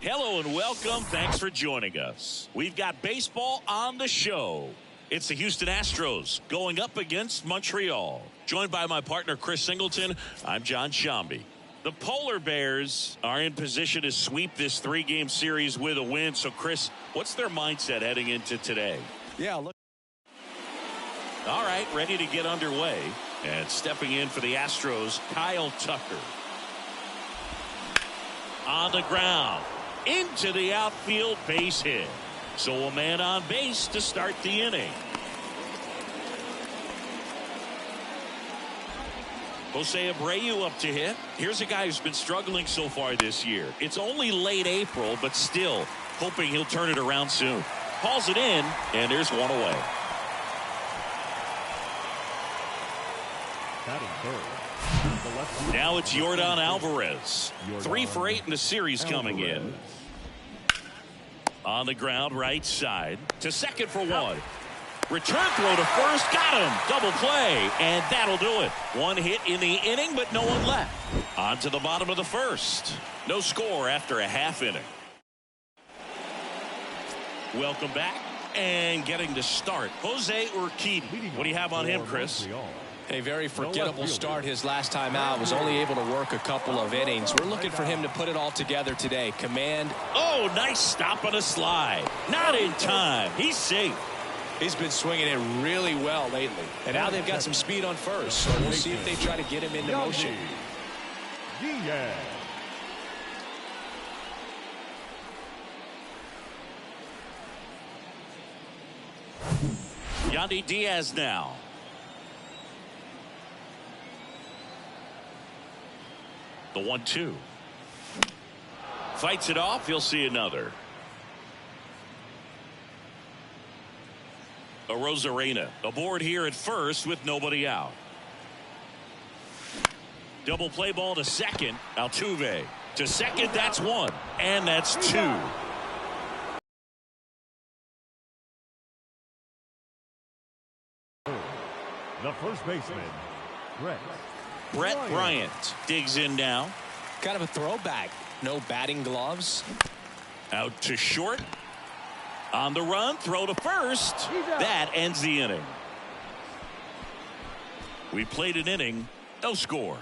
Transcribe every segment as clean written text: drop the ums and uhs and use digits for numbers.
Hello and welcome. Thanks for joining us. We've got baseball on the show. It's the Houston Astros going up against Montreal. Joined by my partner Chris Singleton, I'm John Shambi. The Polar Bears are in position to sweep this three-game series with a win. So, Chris, what's their mindset heading into today? Yeah, look. All right, ready to get underway. And stepping in for the Astros, Kyle Tucker. On the ground. Into the outfield, base hit. So a man on base to start the inning. Jose Abreu up to hit. Here's a guy who's been struggling so far this year. It's only late April, but still hoping he'll turn it around soon. Calls it in, and there's one away. Now it's Yordan Alvarez. 3 for 8 in the series coming in. On the ground, right side. To second for 1. Return throw to first. Got him. Double play. And that'll do it. 1 hit in the inning, but no one left. On to the bottom of the first. No score after a half inning. Welcome back. And getting to start, Jose Urquidy. What do you have on him, Chris? A very forgettable start his last time out. Was only able to work a couple of innings. We're looking for him to put it all together today. Command. Oh, nice stop on a slide. Not in time. He's safe. He's been swinging it really well lately. And now they've got some speed on first. So we'll see if they try to get him into motion. Yandy Diaz now. The 1-2. Fights it off. He'll see another. Arozarena aboard here at first with nobody out. Double play ball to second. Altuve to second. That's 1. And that's 2. The first baseman, Brett Bryant digs in now. Kind of a throwback. No batting gloves. Out to short. On the run. Throw to first. That ends the inning. We played an inning. No score.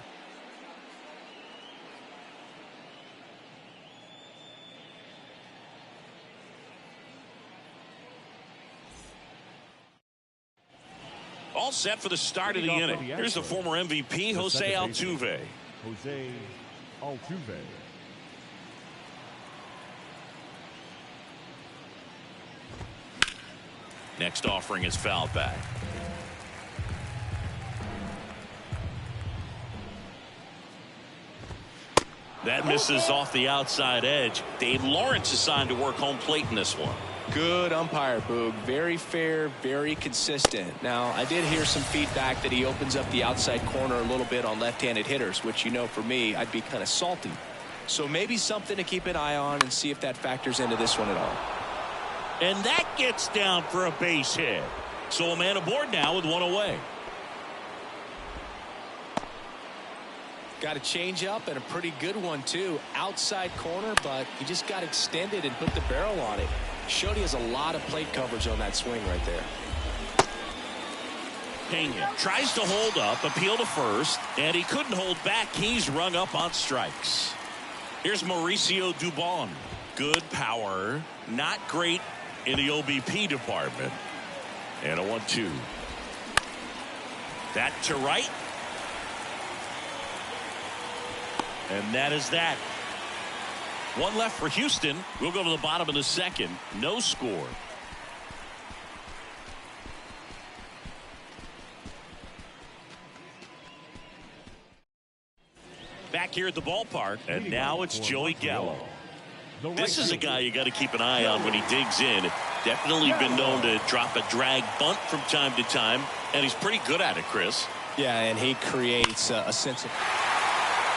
All set for the start of the inning. Here's the former MVP, Jose Altuve. Next offering is fouled back. That misses off the outside edge. Dave Lawrence assigned to work home plate in this one. Good umpire, Boog. Very fair, very consistent. Now, I did hear some feedback that he opens up the outside corner a little bit on left-handed hitters, which, you know, for me, I'd be kind of salty. So maybe something to keep an eye on and see if that factors into this one at all. And that gets down for a base hit. So a man aboard now with 1 away. Got a change up and a pretty good one, too. Outside corner, but he just got extended and put the barrel on it. Showed he has a lot of plate coverage on that swing right there. Pena tries to hold up, appeal to first, and he couldn't hold back. He's rung up on strikes. Here's Mauricio Dubon. Good power, not great in the OBP department. And a 1-2. That to right. And that is that. 1 left for Houston. We'll go to the bottom of the second. No score. Back here at the ballpark, and now it's Joey Gallo. This is a guy you got to keep an eye on when he digs in. Definitely been known to drop a drag bunt from time to time, and he's pretty good at it, Chris. Yeah, and he creates a sense of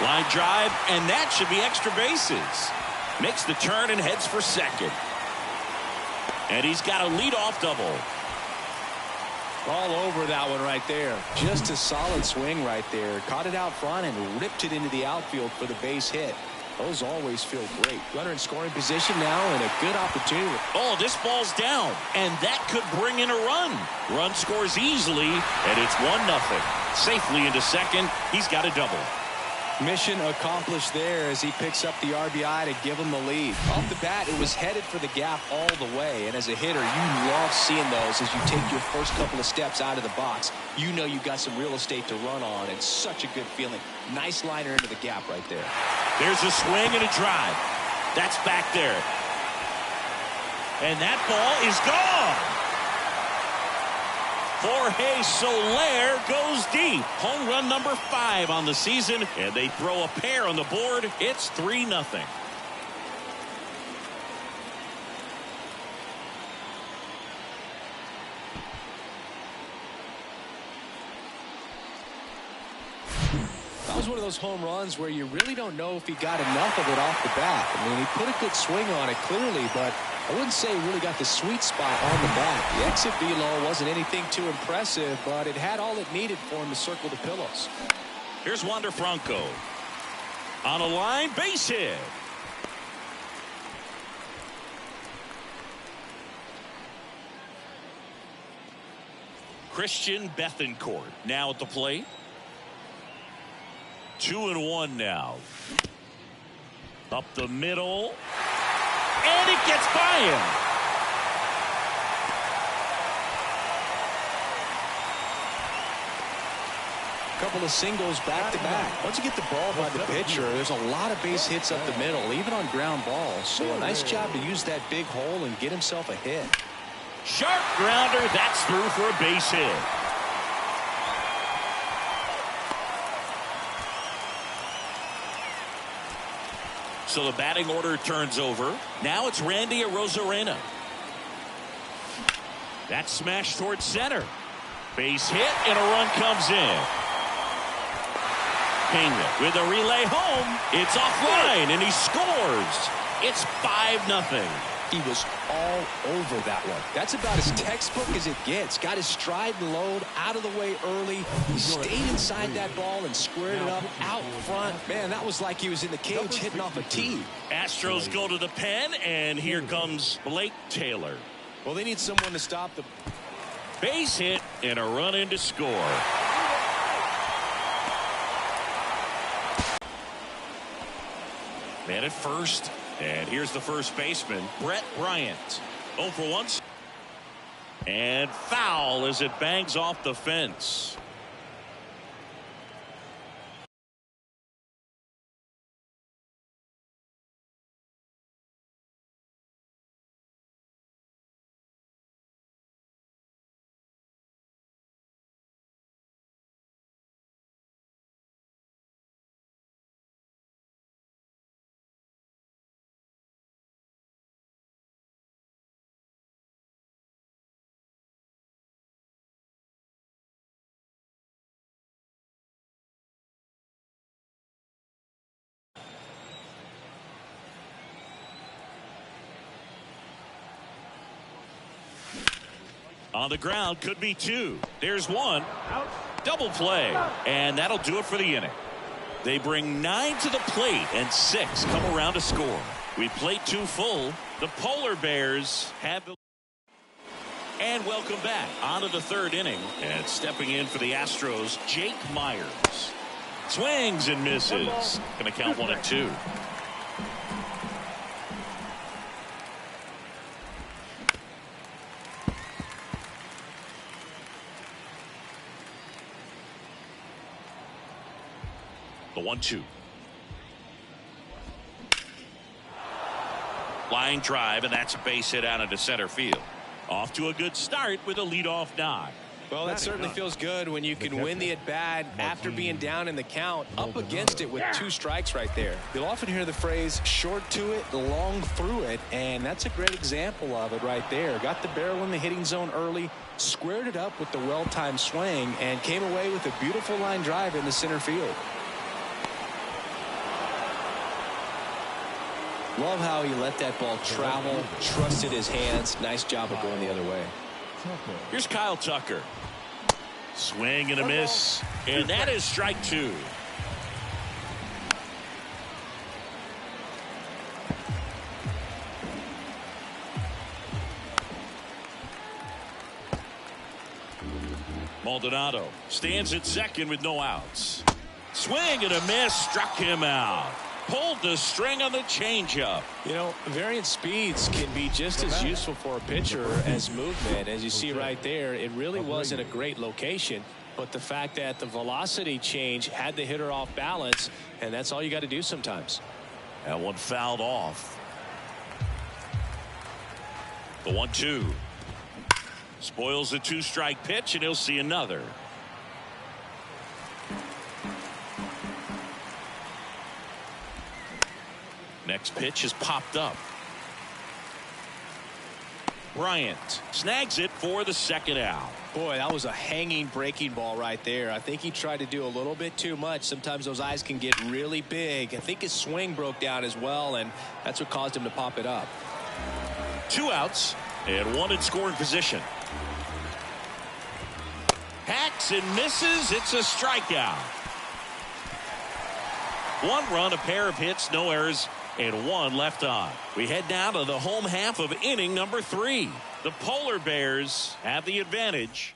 line drive, and that should be extra bases. Makes the turn and heads for second. And he's got a leadoff double. All over that one right there. Just a solid swing right there. Caught it out front and ripped it into the outfield for the base hit. Those always feel great. Runner in scoring position now and a good opportunity. Oh, this ball's down, and that could bring in a run. Run scores easily, and it's 1-0. Safely into second. He's got a double. Mission accomplished there as he picks up the RBI to give him the lead. Off the bat, it was headed for the gap all the way. And as a hitter, you love seeing those as you take your first couple of steps out of the box. You know you got some real estate to run on, and such a good feeling. Nice liner into the gap right there. There's a swing and a drive. That's back there. And that ball is gone. Jorge Soler goes deep. Home run number 5 on the season, and they throw a pair on the board. It's 3-0. That was one of those home runs where you really don't know if he got enough of it off the bat. I mean, he put a good swing on it clearly, but I wouldn't say he really got the sweet spot on the bat. The exit velo wasn't anything too impressive, but it had all it needed for him to circle the pillows. Here's Wander Franco. On a line, base hit. Christian Bethancourt now at the plate. 2-1 now. Up the middle. And it gets by him. Couple of singles back to back. Once you get the ball by the pitcher, there's a lot of base hits up the middle, even on ground balls. So a nice job to use that big hole and get himself a hit. Sharp grounder. That's through for a base hit. So the batting order turns over. Now it's Randy Arozarena. That's smashed towards center. Base hit and a run comes in. Pena with a relay home. It's offline and he scores. It's 5-0. He was all over that one. That's about as textbook as it gets. Got his stride and load out of the way early. He stayed inside that ball and squared it up out front. Man, that was like he was in the cage hitting off a tee. Astros go to the pen, and here comes Blake Taylor. Well, they need someone to stop the Base hit and a run in to score. Man at first. And here's the first baseman, Brett Bryant. 0 for 1. And foul as it bangs off the fence. On the ground, could be 2. There's 1. Double play. And that'll do it for the inning. They bring 9 to the plate and 6 come around to score. We plate 2 full. The Polar Bears have the... And welcome back. On to the 3rd inning. And stepping in for the Astros, Jake Myers. Swings and misses. Going to count 1 and 2. The 1-2. Line drive, and that's a base hit out into center field. Off to a good start with a leadoff knock. Well, that certainly feels good when you can win the at-bat after being down in the count, up against it with 2 strikes right there. You'll often hear the phrase, short to it, long through it, and that's a great example of it right there. Got the barrel in the hitting zone early, squared it up with the well-timed swing, and came away with a beautiful line drive in the center field. Love how he let that ball travel, trusted his hands. Nice job of going the other way. Here's Kyle Tucker. Swing and a miss. And that is strike 2. Maldonado stands at second with no outs. Swing and a miss, struck him out. Pulled the string on the changeup. You know, variant speeds can be just as useful for a pitcher as movement. As you see right there, it really wasn't a great location, but the fact that the velocity change had the hitter off balance, and that's all you got to do sometimes. That one fouled off. The 1-2. Spoils the 2-strike pitch, and he'll see another. Next pitch is popped up. Bryant snags it for the second out. Boy, that was a hanging breaking ball right there. I think he tried to do a little bit too much. Sometimes those eyes can get really big. I think his swing broke down as well, and that's what caused him to pop it up. 2 outs and 1 in scoring position. Hacks and misses. It's a strikeout. 1 run, a pair of hits, no errors, and 1 left on. We head now to the home half of inning number 3. The Polar Bears have the advantage.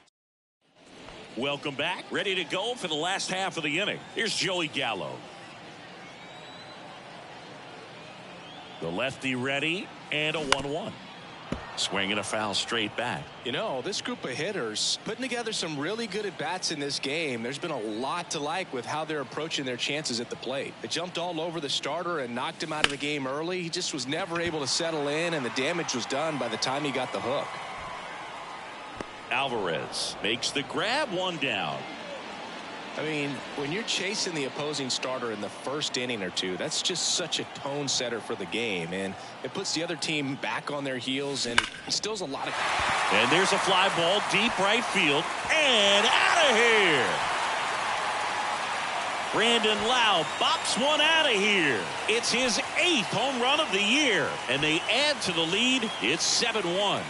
Welcome back. Ready to go for the last half of the inning. Here's Joey Gallo. The lefty ready, and a 1-1. Swing and a foul straight back. You know, this group of hitters putting together some really good at-bats in this game. There's been a lot to like with how they're approaching their chances at the plate. They jumped all over the starter and knocked him out of the game early. He just was never able to settle in, and the damage was done by the time he got the hook. Alvarez makes the grab, 1 down. I mean, when you're chasing the opposing starter in the first inning or two, that's just such a tone setter for the game, and it puts the other team back on their heels, and it instills a lot of. And there's a fly ball deep right field and out of here. Brandon Lau bops one out of here. It's his 8th home run of the year, and they add to the lead. It's 7-1.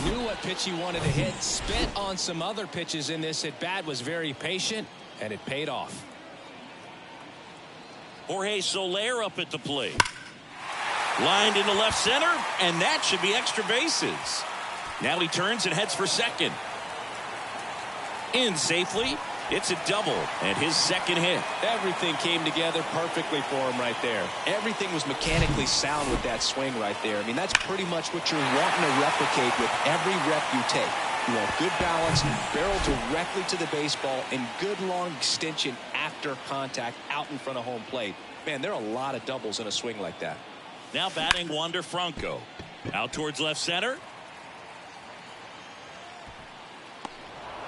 Knew what pitch he wanted to hit, spent on some other pitches in this at bat, was very patient, and it paid off. Jorge Soler up at the plate. Lined into left center, and that should be extra bases. Now he turns and heads for second. In safely. It's a double and his second hit. Everything came together perfectly for him right there. Everything was mechanically sound with that swing right there. I mean, that's pretty much what you're wanting to replicate with every rep you take. You want good balance, barrel directly to the baseball, and good long extension after contact out in front of home plate. Man, there are a lot of doubles in a swing like that. Now batting Wander Franco. Out towards left center.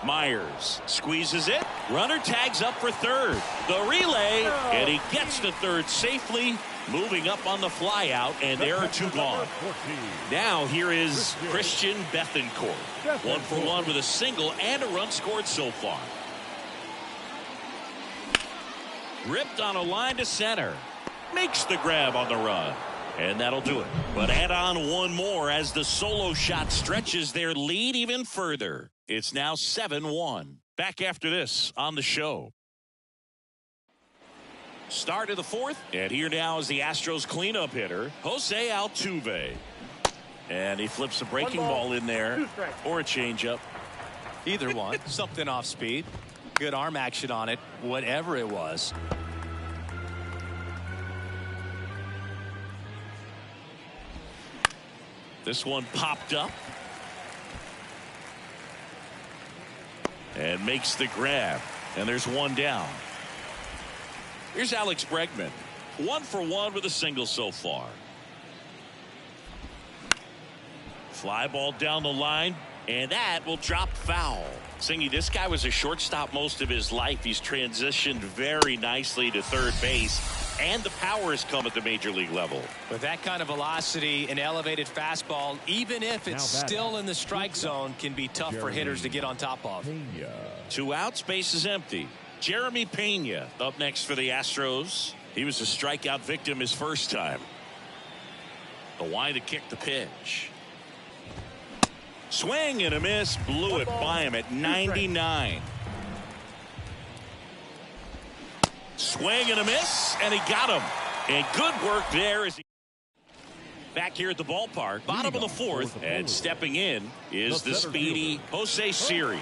Myers squeezes it. Runner tags up for third. The relay, and he gets to third safely, moving up on the fly out, and there are 2 gone. Now here is Christian Bethancourt. 1 for 1 with a single and a run scored so far. Ripped on a line to center. Makes the grab on the run. And that'll do it. But add on 1 more as the solo shot stretches their lead even further. It's now 7-1. Back after this on the show. Start of the 4th. And here now is the Astros cleanup hitter, Jose Altuve. And he flips a breaking ball in there. Or a changeup. Either one. Something off speed. Good arm action on it. Whatever it was. This one popped up. And makes the grab. And there's 1 down. Here's Alex Bregman. 1 for 1 with a single so far. Fly ball down the line. And that will drop foul. Singy, this guy was a shortstop most of his life. He's transitioned very nicely to third base. And the power has come at the major league level. With that kind of velocity, an elevated fastball, even if it's still in the strike zone, can be tough for hitters to get on top of. 2 outs, base is empty. Jeremy Pena up next for the Astros. He was a strikeout victim his first time. The wind to kick the pitch. Swing and a miss. Blew it by him at 99. Swing and a miss, and he got him. And good work there as he Back here at the ballpark, bottom of the fourth, and stepping in is the speedy Jose Siri.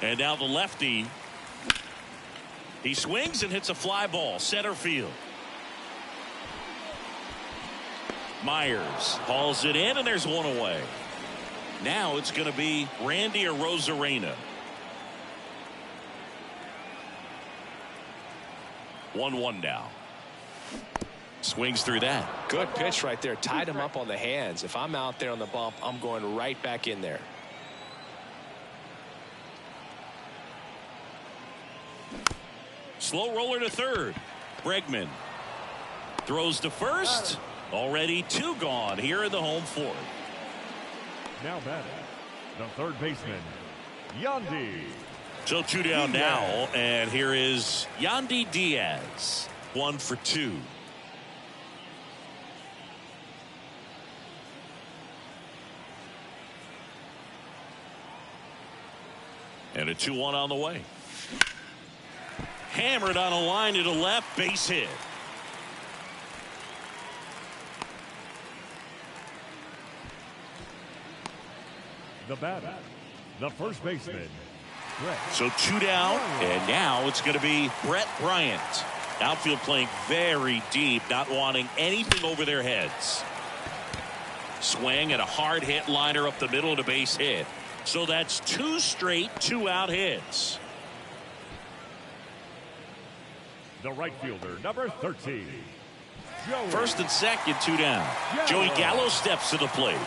And now the lefty. He swings and hits a fly ball, center field. Myers hauls it in, and there's one away. Now it's going to be Randy Arozarena. 1-1 now. Swings through that. Good pitch right there. Tied him up on the hands. If I'm out there on the bump, I'm going right back in there. Slow roller to third. Bregman throws to first. Already 2 gone here in the home fourth. Now batting, the third baseman, Yandy. So 2 down now, and here is Yandy Diaz. 1 for 2. And a 2-1 on the way. Hammered on a line to the left, base hit. The batter, the first baseman, Brett. So 2 down, and now it's going to be Brett Bryant. Outfield playing very deep, not wanting anything over their heads. Swing and a hard hit liner up the middle to base hit. So that's 2 straight 2-out hits. The right fielder, number 13. Joey. First and second, 2 down. Joey Gallo steps to the plate.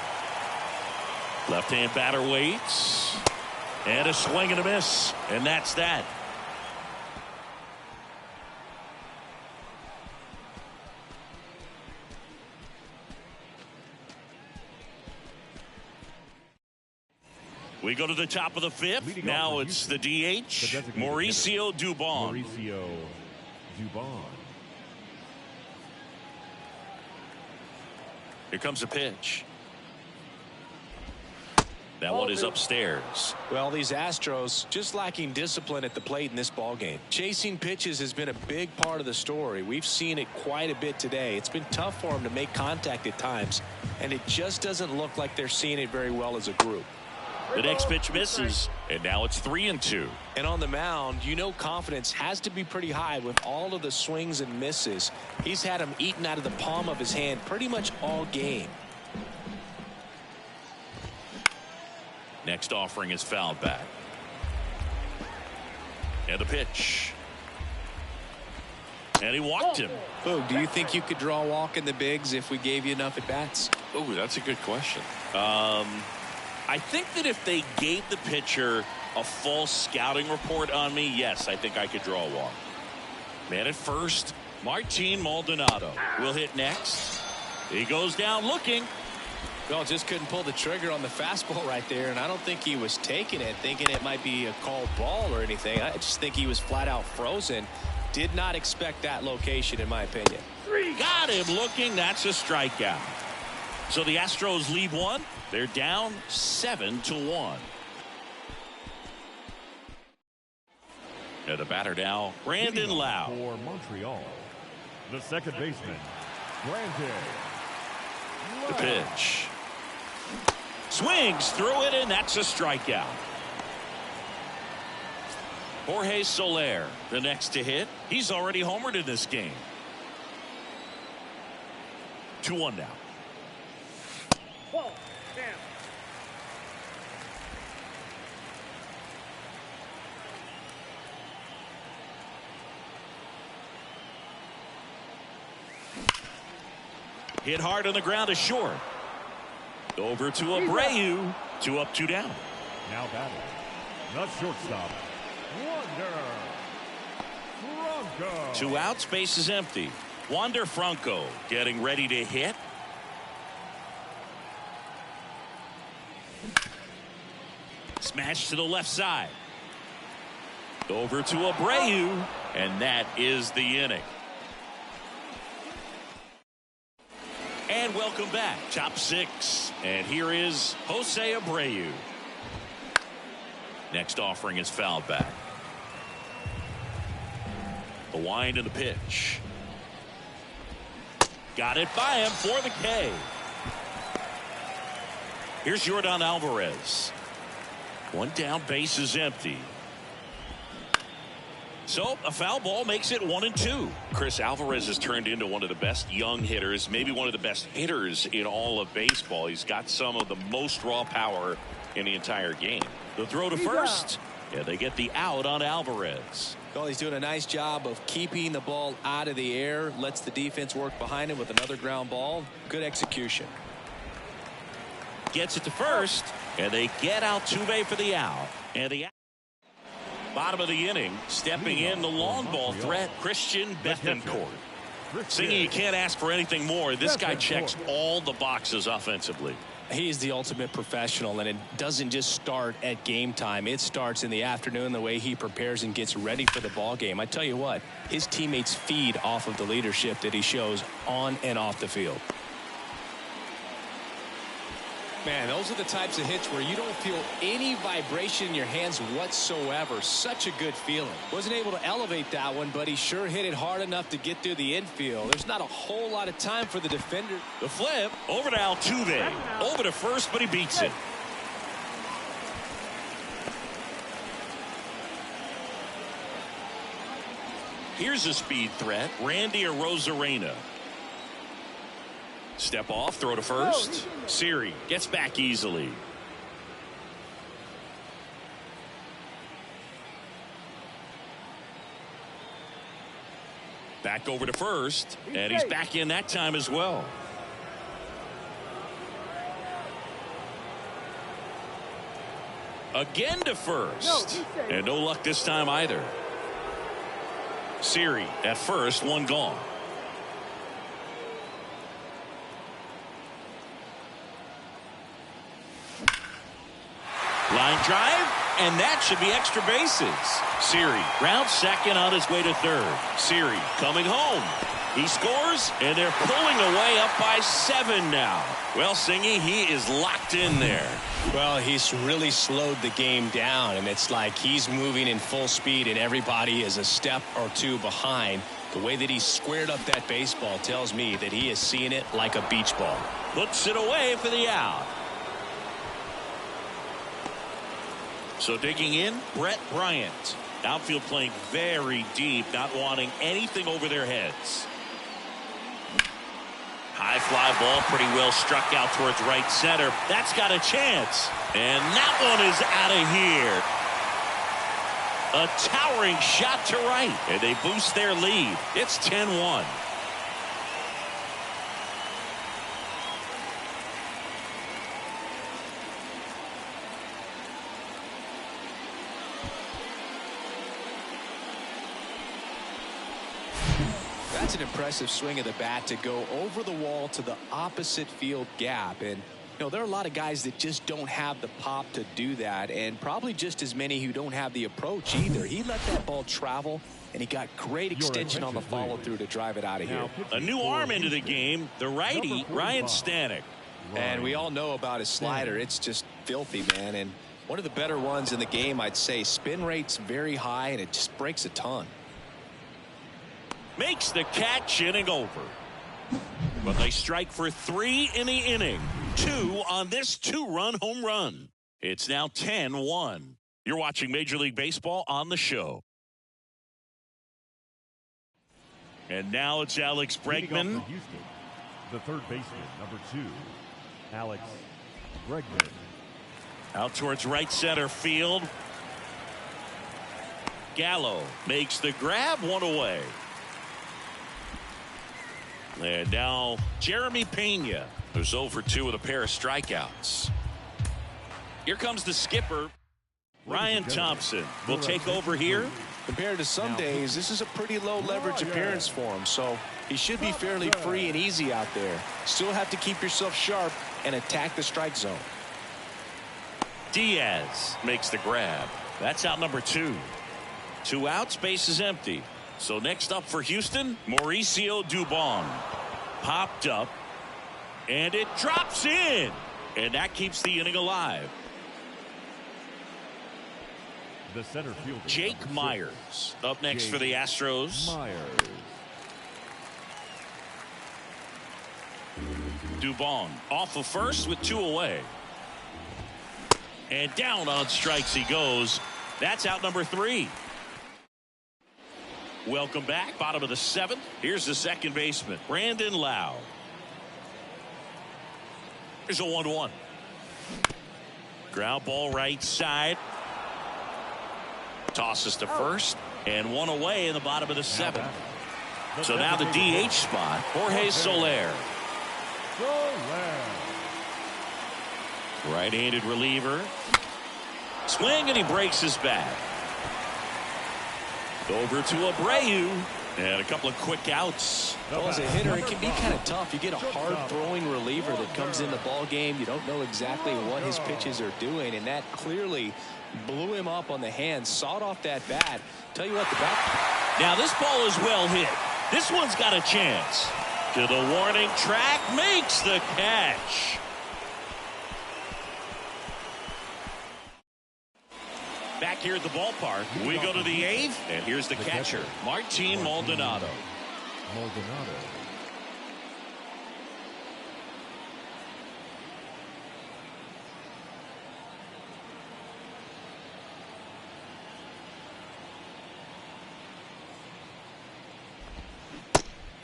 Left-hand batter waits. And a swing and a miss. And that's that. We go to the top of the fifth. Now it's the DH, Mauricio Dubon. Mauricio Dubon. Here comes a pitch. That one is upstairs. Well, these Astros just lacking discipline at the plate in this ballgame. Chasing pitches has been a big part of the story. We've seen it quite a bit today. It's been tough for them to make contact at times, and it just doesn't look like they're seeing it very well as a group. The next pitch misses, and now it's 3-2. And on the mound, you know confidence has to be pretty high with all of the swings and misses. He's had them eaten out of the palm of his hand pretty much all game. Next offering is fouled back. And the pitch. And he walked him. Boog, do you think you could draw a walk in the bigs if we gave you enough at bats? Oh, that's a good question. I think that if they gave the pitcher a false scouting report on me, yes, I think I could draw a walk. Man at first, Martin Maldonado will hit next. He goes down looking. Well, just couldn't pull the trigger on the fastball right there, and I don't think he was taking it, thinking it might be a called ball or anything. I just think he was flat out frozen. Did not expect that location, in my opinion. Got him looking. That's a strikeout. So the Astros lead one. They're down 7-1. And the batter now, Brandon Lau. For Montreal, the second baseman, Brandon Lau. The pitch. Swings through it, and that's a strikeout. Jorge Soler, the next to hit. He's already homered in this game. 2-1 now. Hit hard on the ground to short. Over to Abreu. 2 up, 2 down. Now batting, the shortstop, Wander Franco. 2 outs, base is empty. Wander Franco getting ready to hit. Smash to the left side. Over to Abreu, and that is the inning. And welcome back. Top 6. And here is Jose Abreu. Next offering is fouled back. The wind and the pitch. Got it by him for the K. Here's Yordan Alvarez. One down, base is empty. So a foul ball makes it 1-2. Chris, Alvarez has turned into one of the best young hitters, maybe one of the best hitters in all of baseball. He's got some of the most raw power in the entire game. The throw to first. Yeah, they get the out on Alvarez. Well, he's doing a nice job of keeping the ball out of the air. Lets the defense work behind him with another ground ball. Good execution. Gets it to first, and they get Altuve for the out. And the bottom of the inning, stepping in the long ball threat, Christian Bethancourt. Singing, you can't ask for anything more. This guy checks all the boxes offensively. He's the ultimate professional, and it doesn't just start at game time. It starts in the afternoon, the way he prepares and gets ready for the ball game. I tell you what, his teammates feed off of the leadership that he shows on and off the field. Man, those are the types of hits where you don't feel any vibration in your hands whatsoever. Such a good feeling. Wasn't able to elevate that one, but he sure hit it hard enough to get through the infield. There's not a whole lot of time for the defender. The flip over to Altuve. Over to first, but he beats it. Here's a speed threat, Randy Arozarena. Step off, throw to first. Siri gets back easily. Back over to first, and he's back in that time as well. Again to first, and no luck this time either. Siri at first, one gone. Line drive, and that should be extra bases. Siri rounds second on his way to third. Siri coming home. He scores, and they're pulling away up by 7 now. Well, Singy, he is locked in there. Well, he's really slowed the game down, and it's like he's moving in full speed, and everybody is a step or two behind. The way that he squared up that baseball tells me that he is seeing it like a beach ball. Puts it away for the out. So digging in, Brett Bryant. Outfield playing very deep, not wanting anything over their heads. High fly ball, pretty well struck out towards right center. That's got a chance. And that one is out of here. A towering shot to right. And they boost their lead. It's 10-1. That's an impressive swing of the bat to go over the wall to the opposite field gap. And, you know, there are a lot of guys that just don't have the pop to do that, and probably just as many who don't have the approach either. He let that ball travel, and he got great extension on the follow-through to drive it out of here. A new arm into the game, the righty, Ryan Stanek. And we all know about his slider. It's just filthy, man. And one of the better ones in the game, I'd say. Spin rate's very high, and it just breaks a ton. Makes the catch, inning over. But they strike for 3 in the inning. 2 on this 2-run home run. It's now 10-1. You're watching Major League Baseball on the show. And now it's Alex Bregman. Houston, the third baseman, number 2, Alex Bregman. Out towards right center field. Gallo makes the grab, one away. And now Jeremy Pena, who's 0 for 2 with a pair of strikeouts. Here comes the skipper. Ryan Thompson will take over here. Compared to some days, this is a pretty low leverage appearance for him, so he should be fairly free and easy out there. Still have to keep yourself sharp and attack the strike zone. Diaz makes the grab. That's out number 2. 2 outs, base is empty. So next up for Houston, Mauricio Dubon. Popped up, and it drops in. And that keeps the inning alive. The center fielder, Jake Myers up next for the Astros. Myers. Dubon off of first with 2 away. And down on strikes he goes. That's out number 3. Welcome back. Bottom of the 7th. Here's the second baseman, Brandon Lau. Here's a 1-1. Ground ball right side. Tosses to first. And 1 away in the bottom of the 7th. So now the DH spot, Jorge Soler. Right-handed reliever. Swing, and he breaks his bat. Over to Abreu. And a couple of quick outs. Well, as a hitter, it can be kind of tough. You get a hard-throwing reliever that comes in the ball game. You don't know exactly what his pitches are doing, and that clearly blew him up on the hand. Sawed off that bat. Tell you what, the bat. Now this ball is well hit. This one's got a chance. To the warning track, makes the catch. Back here at the ballpark, we go to the 8th, and here's the catcher, Martin Maldonado.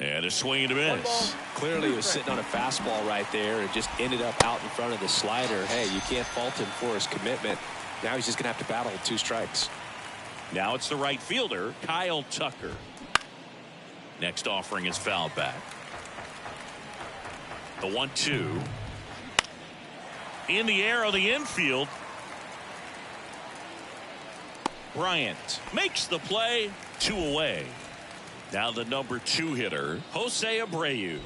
And a swing and a miss. Clearly, he was sitting on a fastball right there. It just ended up out in front of the slider. Hey, you can't fault him for his commitment. Now he's just going to have to battle with 2 strikes. Now it's the right fielder, Kyle Tucker. Next offering is fouled back. The 1-2. In the air on the infield. Bryant makes the play. 2 away. Now the number 2 hitter, Jose Abreu.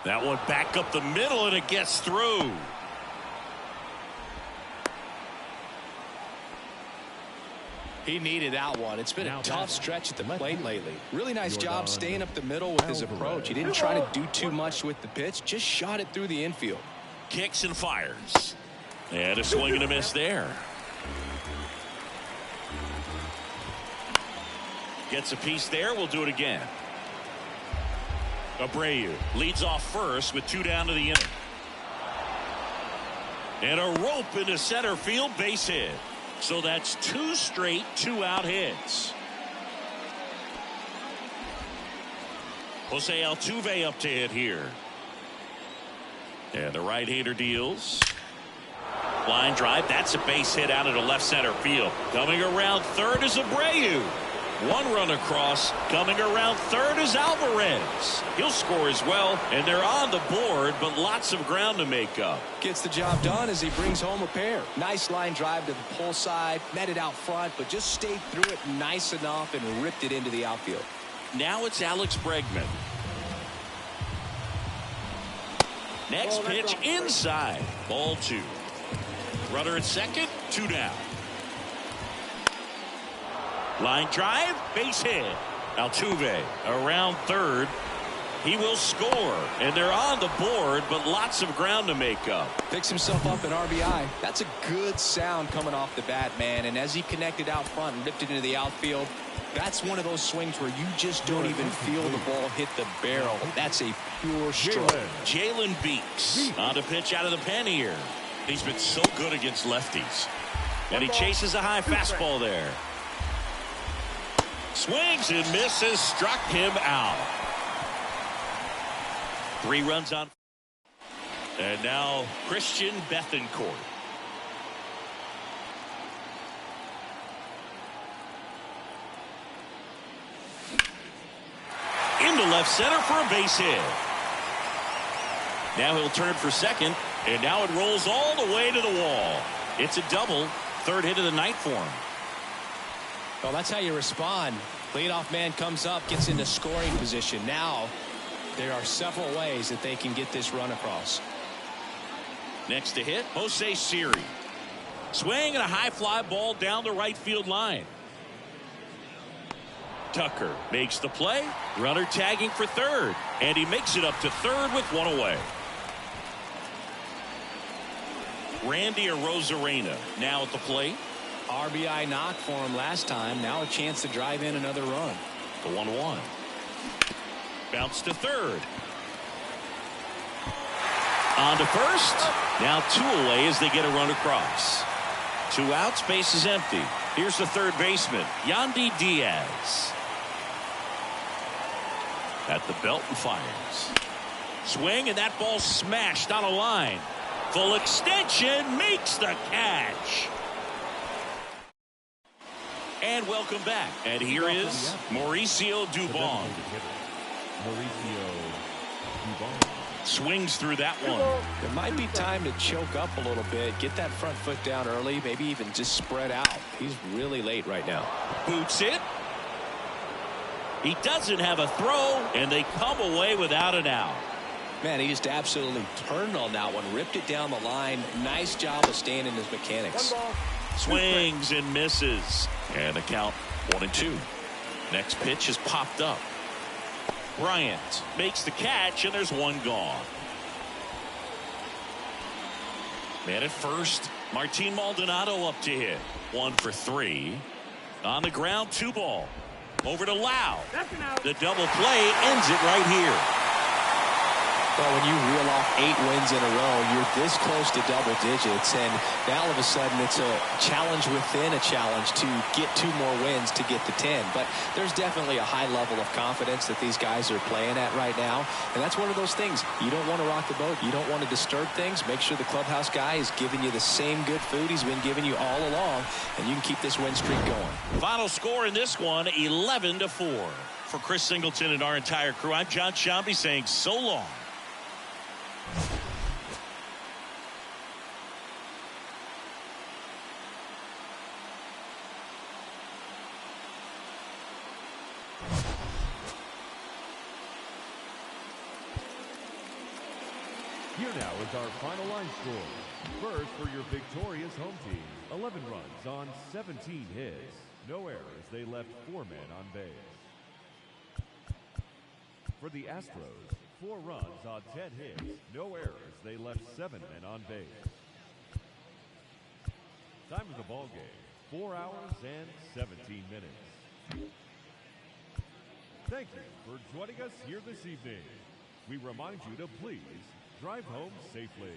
That one back up the middle, and it gets through. He needed that one. It's been a tough stretch at the plate lately. Really nice job staying up the middle with his approach. He didn't try to do too much with the pitch, just shot it through the infield. Kicks and fires. And a swing and a miss there. Gets a piece there. We'll do it again. Abreu leads off first with 2 down to the inning. And a rope into center field, base hit. So that's 2 straight 2-out hits. Jose Altuve up to hit here. And the right-hander deals. Line drive. That's a base hit out into left center field. Coming around third is Abreu. 1 run across. Coming around third is Alvarez. He'll score as well, and they're on the board, but lots of ground to make up. Gets the job done as he brings home a pair. Nice line drive to the pull side. Met it out front, but just stayed through it nice enough and ripped it into the outfield. Now it's Alex Bregman. Next pitch inside. Ball 2. Runner at second. 2 down. Line drive, base hit. Altuve around third. He will score, and they're on the board, but lots of ground to make up. Picks himself up an RBI. That's a good sound coming off the bat, man. And as he connected out front and ripped it into the outfield, that's one of those swings where you just don't even feel the ball hit the barrel. That's a pure stroke. Jalen Beeks on the pitch out of the pen here. He's been so good against lefties. And he chases a high fastball there. Swings and misses, struck him out. 3 runs on. And now Christian Bethancourt. Into left center for a base hit. Now he'll turn for second, and now it rolls all the way to the wall. It's a double, 3rd hit of the night for him. Well, that's how you respond. Leadoff man comes up, gets into scoring position. Now there are several ways that they can get this run across. Next to hit, Jose Siri. Swing and a high fly ball down the right field line. Tucker makes the play. Runner tagging for third. And he makes it up to third with 1 away. Randy Arozarena now at the plate. RBI knock for him last time. Now a chance to drive in another run. The 1-1. Bounce to third. On to first. Now 2 away as they get a run across. 2 outs, base is empty. Here's the third baseman, Yandy Diaz. At the belt and fires. Swing, and that ball smashed on a line. Full extension, makes the catch. And welcome back. And here is Mauricio Dubon. Mauricio Dubon. Swings through that one. There might be time to choke up a little bit, get that front foot down early, maybe even just spread out. He's really late right now. Boots it. He doesn't have a throw, and they come away without an out. Man, he just absolutely turned on that one, ripped it down the line. Nice job of staying in his mechanics. Swings and misses. And the count 1-2. Next pitch is popped up. Bryant makes the catch, and there's one gone. Man at first, Martin Maldonado up to hit. 1 for 3. On the ground, 2 ball. Over to Lau. The double play ends it right here. Well, when you reel off 8 wins in a row, you're this close to double digits, and now all of a sudden it's a challenge within a challenge to get 2 more wins to get to 10. But there's definitely a high level of confidence that these guys are playing at right now, and that's one of those things. You don't want to rock the boat. You don't want to disturb things. Make sure the clubhouse guy is giving you the same good food he's been giving you all along, and you can keep this win streak going. Final score in this one, 11-4. For Chris Singleton and our entire crew, I'm John Shambi saying so long. Here now is our final line score. First, for your victorious home team, 11 runs on 17 hits. No errors. They left 4 men on base. For the Astros, 4 runs on 10 hits. No errors. They left 7 men on base. Time of the ball game, 4 hours and 17 minutes. Thank you for joining us here this evening. We remind you to please drive home safely.